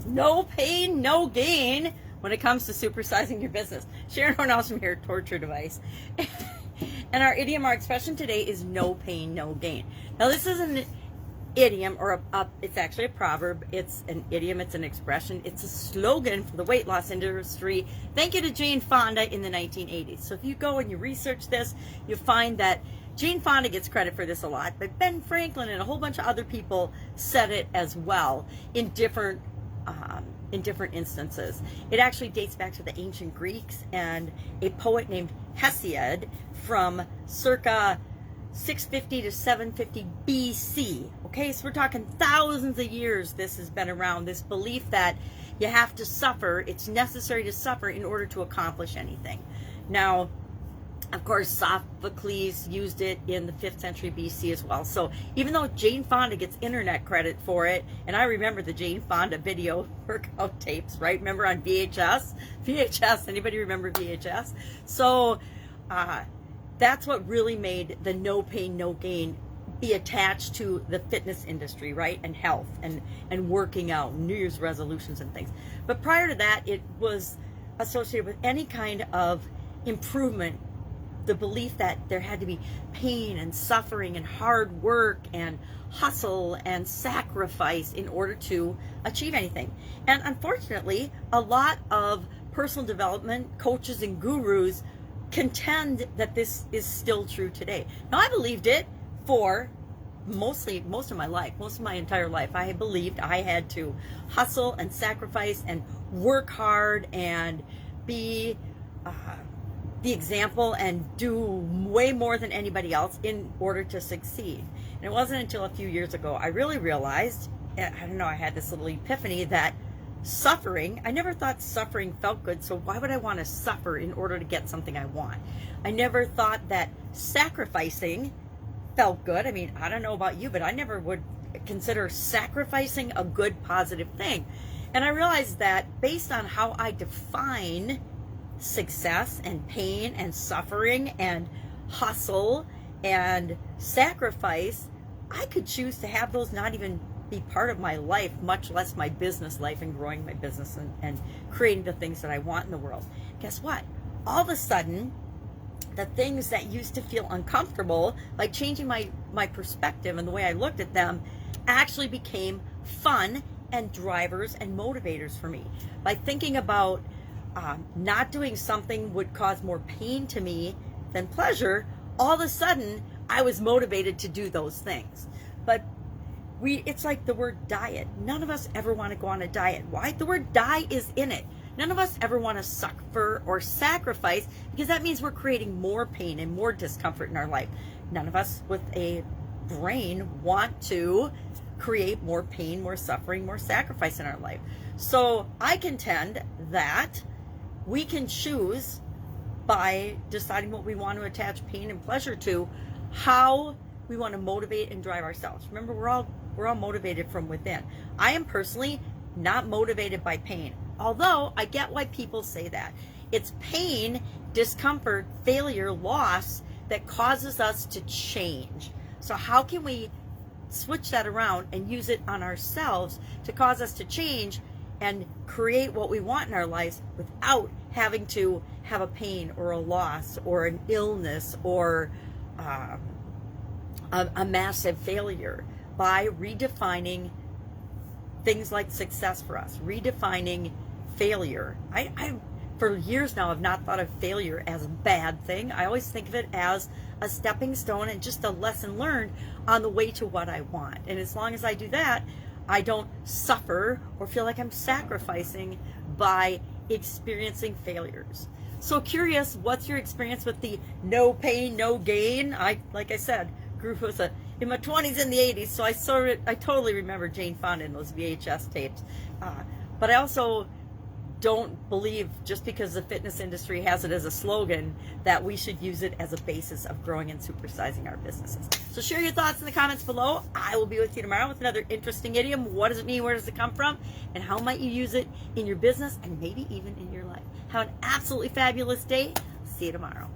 no pain, no gain when it comes to supersizing your business. Sharon Horne-Ellstrom here, torture device. And our idiom, our expression today is no pain, no gain. Now this is an idiom, or it's actually a proverb. It's an idiom, it's an expression, it's a slogan for the weight loss industry. Thank you to Jane Fonda in the 1980s. So if you go and you research this, you'll find that Jane Fonda gets credit for this a lot, but Ben Franklin and a whole bunch of other people said it as well in different instances. It actually dates back to the ancient Greeks and a poet named Hesiod from circa 650 to 750 BC. Okay, so we're talking thousands of years this has been around, this belief that you have to suffer, it's necessary to suffer in order to accomplish anything. Now, of course, Sophocles used it in the 5th century BC as well. So even though Jane Fonda gets internet credit for it, and I remember the Jane Fonda video workout tapes, right? Remember on VHS? VHS, anybody remember VHS? So that's what really made the no pain, no gain be attached to the fitness industry, right? And health and working out, New Year's resolutions and things. But prior to that, it was associated with any kind of improvement, the belief that there had to be pain and suffering and hard work and hustle and sacrifice in order to achieve anything. And unfortunately, a lot of personal development coaches and gurus contend that this is still true today. Now, I believed it for most of my life, most of my entire life. I believed I had to hustle and sacrifice and work hard and be the example and do way more than anybody else in order to succeed. And it wasn't until a few years ago I really realized, I don't know, I had this little epiphany that suffering, I never thought suffering felt good, so why would I want to suffer in order to get something I want? I never thought that sacrificing felt good. I mean, I don't know about you, but I never would consider sacrificing a good, positive thing. And I realized that based on how I define success and pain and suffering and hustle and sacrifice, I could choose to have those not even be part of my life, much less my business life and growing my business and creating the things that I want in the world. Guess what? All of a sudden, the things that used to feel uncomfortable, like changing my perspective and the way I looked at them, actually became fun and drivers and motivators for me. By thinking about not doing something would cause more pain to me than pleasure, all of a sudden I was motivated to do those things. But it's like the word diet. None of us ever want to go on a diet. Why? The word die is in it. None of us ever want to suffer or sacrifice, because that means we're creating more pain and more discomfort in our life. None of us with a brain want to create more pain, more suffering, more sacrifice in our life. So I contend that we can choose, by deciding what we want to attach pain and pleasure to, how we want to motivate and drive ourselves. Remember, we're all motivated from within. I am personally not motivated by pain, although I get why people say that. It's pain, discomfort, failure, loss that causes us to change. So how can we switch that around and use it on ourselves to cause us to change and create what we want in our lives without having to have a pain or a loss or an illness or a massive failure, by redefining things like success for us, redefining failure. I for years now have not thought of failure as a bad thing. I always think of it as a stepping stone and just a lesson learned on the way to what I want. And as long as I do that, I don't suffer or feel like I'm sacrificing by experiencing failures. So curious, what's your experience with the no pain, no gain? Like I said, grew up in my 20s in the 80s, so I totally remember Jane Fonda in those VHS tapes. But I also don't believe, just because the fitness industry has it as a slogan, that we should use it as a basis of growing and supersizing our businesses. So share your thoughts in the comments below. I will be with you tomorrow with another interesting idiom. What does it mean? Where does it come from? And how might you use it in your business and maybe even in your life? Have an absolutely fabulous day. See you tomorrow.